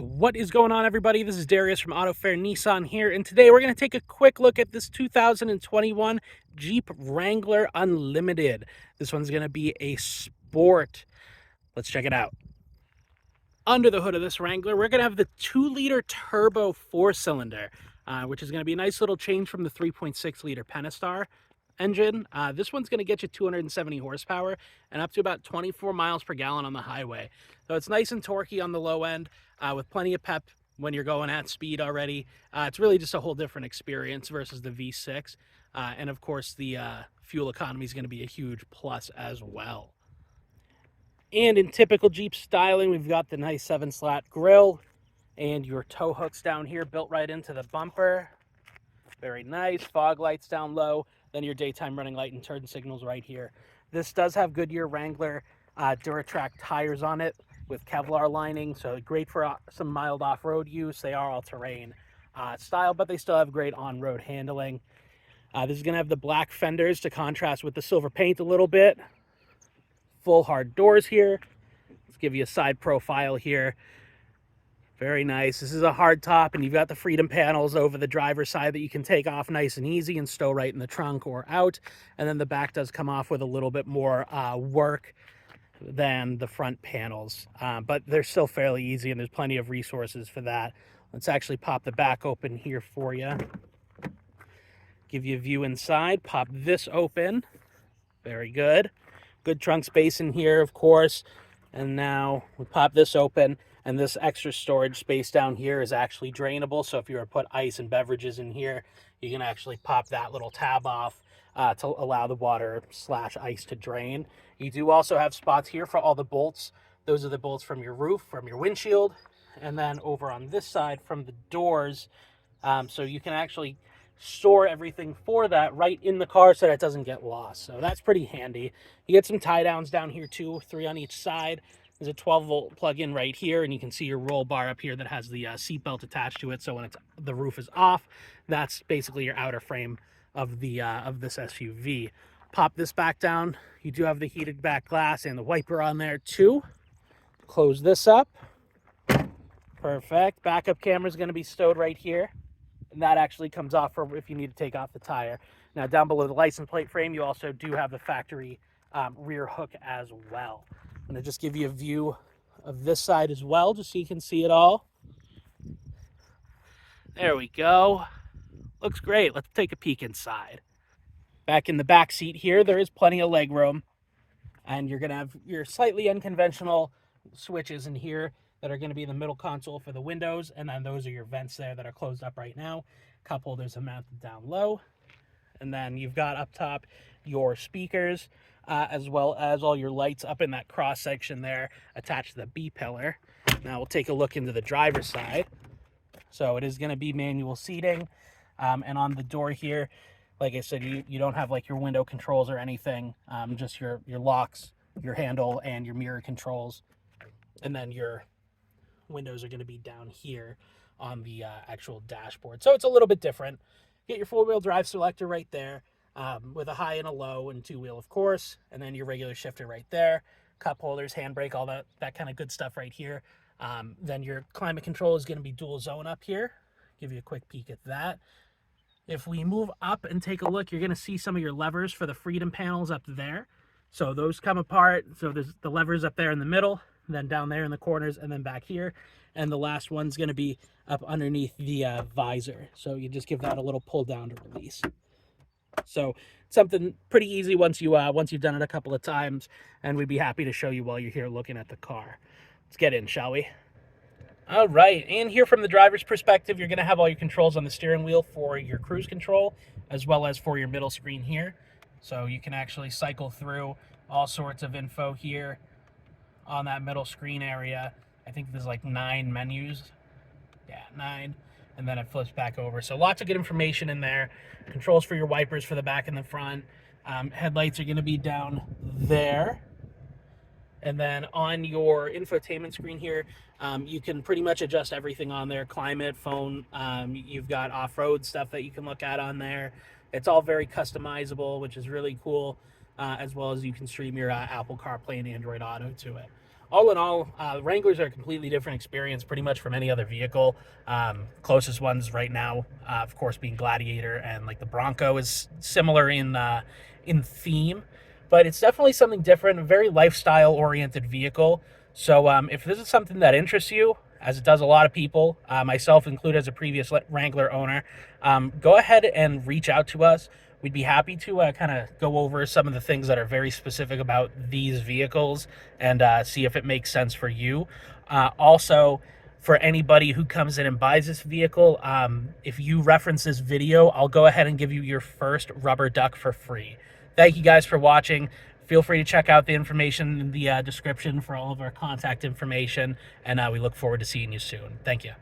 What is going on, everybody? This is Darius from Auto Fair Nissan here, and today we're going to take a quick look at this 2021 Jeep Wrangler Unlimited. This one's going to be a sport. Let's check it out. Under the hood of this Wrangler, we're going to have the 2-liter turbo 4-cylinder, which is going to be a nice little change from the 3.6-liter Pentastar engine. This one's going to get you 270 horsepower and up to about 24 miles per gallon on the highway. So it's nice and torquey on the low end with plenty of pep when you're going at speed already. It's really just a whole different experience versus the V6. And of course, the fuel economy is going to be a huge plus as well. And in typical Jeep styling, we've got the nice 7-slat grille and your tow hooks down here built right into the bumper. Very nice. Fog lights down low. Then your daytime running light and turn signals right here. This does have Goodyear Wrangler Duratrack tires on it with Kevlar lining, so great for some mild off-road use. They are all-terrain style, but they still have great on-road handling. This is going to have the black fenders to contrast with the silver paint a little bit. Full hard doors here. Let's give you a side profile here. Very nice. This is a hard top, and you've got the freedom panels over the driver's side that you can take off nice and easy and stow right in the trunk or out. And then the back does come off with a little bit more work than the front panels, but they're still fairly easy, and there's plenty of resources for that. Let's actually pop the back open here for you. Give you a view inside. Pop this open. Very good. Good trunk space in here, of course. And now we pop this open. And this extra storage space down here is actually drainable. So if you were to put ice and beverages in here, you can actually pop that little tab off to allow the water/ice to drain. You do also have spots here for all the bolts. Those are the bolts from your roof, from your windshield, and then over on this side from the doors. So you can actually store everything for that right in the car so that it doesn't get lost. So that's pretty handy. You get some tie downs down here too, 3 on each side. There's a 12-volt plug-in right here, and you can see your roll bar up here that has the seatbelt attached to it. So when the roof is off, that's basically your outer frame of this SUV. Pop this back down. You do have the heated back glass and the wiper on there too. Close this up. Perfect. Backup camera is going to be stowed right here, and that actually comes off for if you need to take off the tire. Now down below the license plate frame, you also do have the factory rear hook as well. I'm going to just give you a view of this side as well, just so you can see it all. There we go. Looks great. Let's take a peek inside. Back in the back seat here, there is plenty of leg room. And you're going to have your slightly unconventional switches in here that are going to be in the middle console for the windows. And then those are your vents there that are closed up right now. Cup holders are mounted down low. And then you've got up top your speakers, as well as all your lights up in that cross section there attached to the B-pillar. Now we'll take a look into the driver's side. So it is going to be manual seating. And on the door here, like I said, you don't have like your window controls or anything, just your locks, your handle, and your mirror controls. And then your windows are going to be down here on the actual dashboard. So it's a little bit different. Get your 4-wheel drive selector right there, with a high and a low and 2-wheel, of course, and then your regular shifter right there. Cup holders, handbrake, all that kind of good stuff right here. Then your climate control is going to be dual zone up here. Give you a quick peek at that. If we move up and take a look, you're going to see some of your levers for the freedom panels up there. So those come apart. So there's the levers up there in the middle, then down there in the corners, and then back here. And the last one's going to be up underneath the visor. So you just give that a little pull down to release. So something pretty easy once you've done it a couple of times, and we'd be happy to show you while you're here looking at the car. Let's get in, shall we? All right, and here from the driver's perspective, you're going to have all your controls on the steering wheel for your cruise control, as well as for your middle screen here. So you can actually cycle through all sorts of info here on that middle screen area. I think there's like 9 menus. Yeah, 9. And then it flips back over. So lots of good information in there. Controls for your wipers for the back and the front. Headlights are going to be down there. And then on your infotainment screen here, you can pretty much adjust everything on there. Climate, phone, you've got off-road stuff that you can look at on there. It's all very customizable, which is really cool, as well as you can stream your Apple CarPlay and Android Auto to it. all in all, Wranglers are a completely different experience pretty much from any other vehicle. Closest ones right now, of course, being Gladiator, and like the Bronco is similar in theme, but it's definitely something different, a very lifestyle oriented vehicle. So if this is something that interests you, as it does a lot of people, myself included as a previous Wrangler owner, go ahead and reach out to us. We'd be happy to kind of go over some of the things that are very specific about these vehicles and see if it makes sense for you. Also, for anybody who comes in and buys this vehicle, if you reference this video, I'll go ahead and give you your first rubber duck for free. Thank you guys for watching. Feel free to check out the information in the description for all of our contact information, and we look forward to seeing you soon. Thank you.